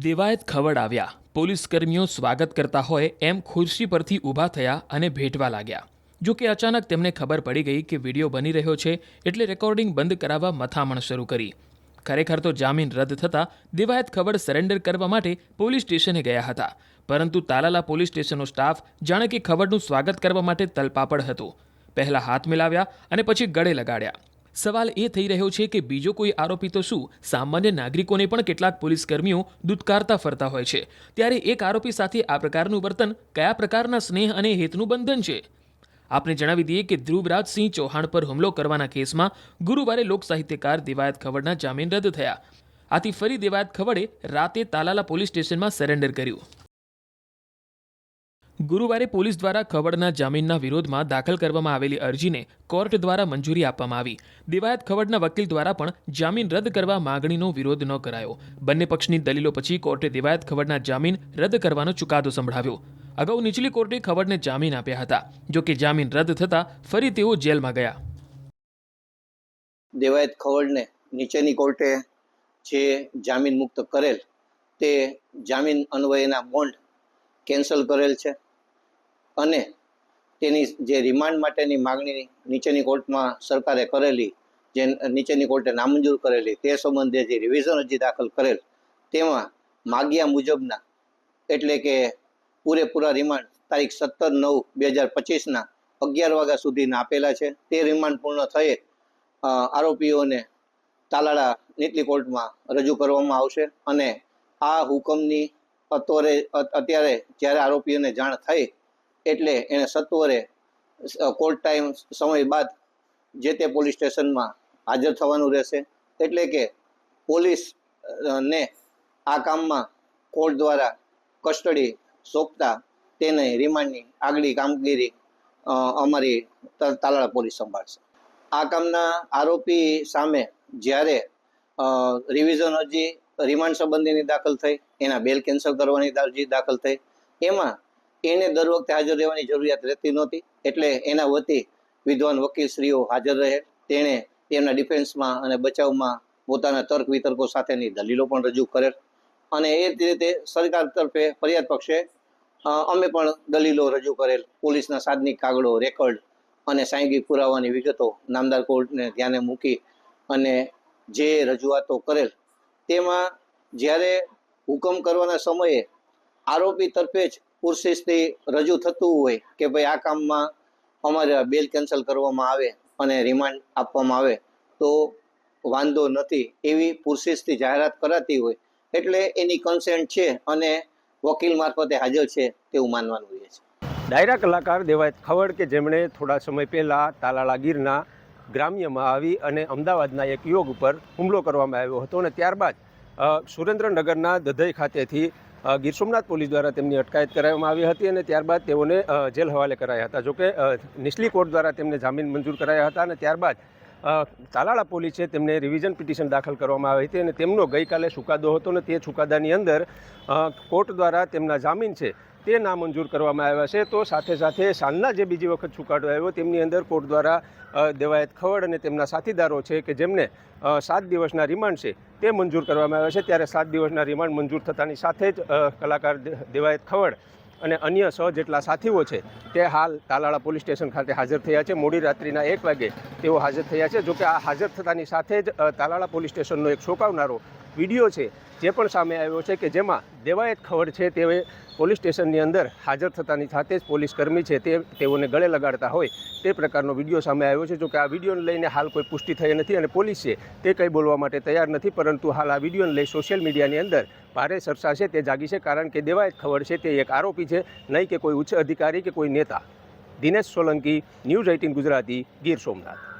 દેવાયત ખવડ આવ્યા. પોલીસ કર્મીઓ સ્વાગત કરતા હોય એમ ખુરશી પરથી ઊભા થયા અને ભેટવા લાગ્યા. જો કે અચાનક તેમને ખબર પડી ગઈ કે વિડીયો બની રહ્યો છે એટલે રેકોર્ડિંગ બંધ કરાવવા મથામણ શરૂ કરી. ખરેખર તો જામીન રદ થતાં દેવાયત ખવડ સરેન્ડર કરવા માટે પોલીસ સ્ટેશને ગયા હતા, પરંતુ તાલાલા પોલીસ સ્ટેશનનો સ્ટાફ જાણે કે ખવડનું સ્વાગત કરવા માટે તલપાપડ હતો. પહેલા હાથ મિલાવ્યા અને પછી ગળે લગાડ્યા. સવાલ એ થઈ રહ્યો છે કે બીજો કોઈ આરોપી તો શું, સામાન્ય નાગરિકોને પણ કેટલાક પોલીસ કર્મીઓ દૂતકારતા ફરતા હોય છે. ત્યારે એક આરોપી સાથે આ પ્રકારનું વર્તન કયા પ્રકારના સ્નેહ અને હેતનું બંધન છે? આપને જણાવી દઈએ કે ધ્રુવરાજસિંહ ચૌહાણ પર હુમલો કરવાના કેસમાં ગુરુવારે લોક સાહિત્યકાર દેવાયત ખવડના જામીન રદ થયા. આથી ફરી દેવાયત ખવડે રાતે તાલાલા પોલીસ સ્ટેશનમાં સરેન્ડર કર્યું. ગુરુવારે પોલીસ દ્વારા ખવડના જામીનના વિરોધમાં દાખલ કરવામાં આવેલી અરજીને કોર્ટ દ્વારા મંજૂરી આપવામાં આવી. દેવાયત ખવડના વકીલ દ્વારા પણ જામીન રદ કરવા માગણીનો વિરોધ ન કરાયો. બંને પક્ષની દલીલો પછી કોર્ટે દેવાયત ખવડના જામીન રદ કરવાનો ચુકાદો સંભળાવ્યો. અગાઉ નીચલી કોર્ટે ખવડને જામીન આપ્યા હતા. જો કે જામીન રદ થતાં ફરી તેઓ જેલમાં ગયા. દેવાયત ખવડને નીચેની કોર્ટે જે જામીન મુક્ત કરેલ તે જામીન અન્વયેના બોન્ડ કેન્સલ કરેલ છે અને તેની જે રિમાન્ડ માટેની માગણી નીચેની કોર્ટમાં સરકારે કરેલી, જે નીચેની કોર્ટે નામંજૂર કરેલી, તે સંબંધે જે રિવિઝન અરજી દાખલ કરેલ તેમાં માગ્યા મુજબના એટલે કે પૂરેપૂરા રિમાન્ડ તારીખ 17/9/2025 11 વાગ્યા સુધીના આપેલા છે. તે રિમાન્ડ પૂર્ણ થયે આરોપીઓને તાલાળા નીચલી કોર્ટમાં રજૂ કરવામાં આવશે અને આ હુકમની અત્યારે જ્યારે આરોપીઓને જાણ થઈ એટલે એને સત્વરે કોર્ટ ટાઈમ સમય બાદ જે તે પોલીસ સ્ટેશનમાં હાજર થવાનું રહેશે. એટલે કે પોલીસને આ કામમાં કોર્ટ દ્વારા કસ્ટડી સોંપતા તેને રિમાન્ડની આગલી કામગીરી અમારી તાલાળા પોલીસ સંભાળશે. આ કામના આરોપી સામે જ્યારે રિવિઝન અરજી રિમાન્ડ સંબંધીની દાખલ થઈ, એના બેલ કેન્સલ કરવાની અરજી દાખલ થઈ, એમાં એને દર વખતે હાજર રહેવાની જરૂરિયાત રહેતી નહોતી. એટલે એના વતી વિદ્વાન વકીલશ્રીઓ હાજર રહે. તેણે તેમના ડિફેન્સમાં અને બચાવમાં પોતાના તર્ક વિતર્કો સાથેની દલીલો પણ રજૂ કરેલ અને એ જ રીતે સરકાર તરફે ફરિયાદ પક્ષે અમે પણ દલીલો રજૂ કરેલ. પોલીસના સાધનિક કાગળો, રેકોર્ડ અને સાંઘિક પુરાવાની વિગતો નામદાર કોર્ટને ધ્યાને મૂકી અને જે રજૂઆતો કરેલ તેમાં જ્યારે હુકમ કરવાના સમયે આરોપી તરફે જ પુરશીસથી રજૂ થતું હોય કે ભાઈ આ કામમાં અમારે બેલ કેન્સલ કરવામાં આવે અને રિમાન્ડ આપવામાં આવે તો વાંધો નથી, એવી પુરશીસથી જાહેરાત કરાતી હોય એટલે એની કન્સેન્ટ છે અને વકીલ મારફતે હાજર છે તેવું માનવાનું રહે છે. ડાયરા કલાકાર દેવાયત ખવડ કે જેમણે થોડા સમય પહેલાં તાલાળા ગીરના ગ્રામ્યમાં આવી અને અમદાવાદના એક યુવક ઉપર હુમલો કરવામાં આવ્યો હતો અને ત્યારબાદ સુરેન્દ્રનગરના દધઈ ખાતેથી ગીર સોમનાથ પોલીસ દ્વારા તેમની અટકાયત કરાવવામાં આવી હતી અને ત્યારબાદ તેઓને જેલ હવાલે કરાયા હતા. જોકે નીચલી કોર્ટ દ્વારા તેમને જામીન મંજૂર કરાયા હતા અને ત્યારબાદ તાલાળા પોલીસે તેમને રિવિઝન પિટિશન દાખલ કરવામાં આવી હતી અને તેમનો ગઈકાલે ચુકાદો હતો અને તે ચુકાદાની અંદર કોર્ટ દ્વારા તેમના જામીન છે તે નામંજૂર કરવામાં આવ્યા છે. તો સાથે સાથે સાંજના જે બીજી વખત ચુકાદો આવ્યો તેમની અંદર કોર્ટ દ્વારા દેવાયત ખવડ અને તેમના સાથીદારો છે કે જેમને 7 દિવસના રિમાન્ડ છે તે મંજૂર કરવામાં આવ્યા છે. ત્યારે 7 દિવસના રિમાન્ડ મંજૂર થતાની સાથે જ કલાકાર દેવાયત ખવડ અને અન્ય 6 જેટલા સાથીઓ છે તે હાલ તાલાળા પોલીસ સ્ટેશન ખાતે હાજર થયા છે. મોડી રાત્રિના 1 વાગે તેઓ હાજર થયા છે. જોકે આ હાજર થતાની સાથે જ તાલાળા પોલીસ સ્ટેશનનો એક ચોંકાવનારો વિડીયો છે જે પણ સામે આવ્યો છે કે જેમાં દેવાયત ખવડ છે તે પોલીસ સ્ટેશનની અંદર હાજર થતાની સાથે જ પોલીસ કર્મી છે તેઓને ગળે લગાડતા હોય તે પ્રકારનો વિડીયો સામે આવ્યો છે. જોકે આ વિડીયોને લઈને હાલ કોઈ પુષ્ટિ થઈ નથી અને પોલીસ છે તે કંઈ બોલવા માટે તૈયાર નથી, પરંતુ હાલ આ વિડીયોને લઈ સોશિયલ મીડિયાની અંદર ભારે ચર્ચા છે તે જાગી છે. કારણ કે દેવાયત ખવડ છે તે એક આરોપી છે, નહીં કે કોઈ ઉચ્ચ અધિકારી કે કોઈ નેતા. દિનેશ સોલંકી, ન્યૂઝ 18 ગુજરાતી, ગીર સોમનાથ.